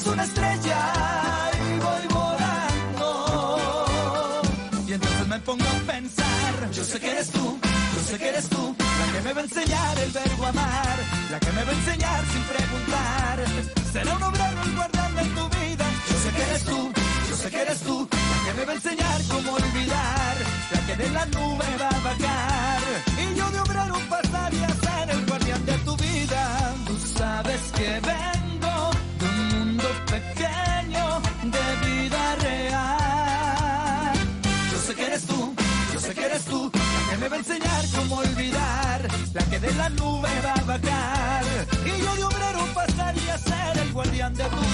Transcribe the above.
eres una estrella y voy volando. Y entonces me pongo a pensar, yo sé que eres tú, yo sé que eres tú, la que me va a enseñar el verbo amar, la que me va a enseñar sin preguntar. Será un obrero el guardián de tu vida. Yo sé que eres tú, yo sé que eres tú, la que me va a enseñar cómo olvidar, la que de la nube va a bajar. Y yo de obrero pasaría a ser el guardián de tu vida. Tú sabes que vengo de un mundo pequeño de vida real. Yo sé que eres tú, yo sé que eres tú, la que me va a enseñar cómo olvidar, la que de la nube va a bajar. Y yo de obrero pasaría a ser el guardián de tu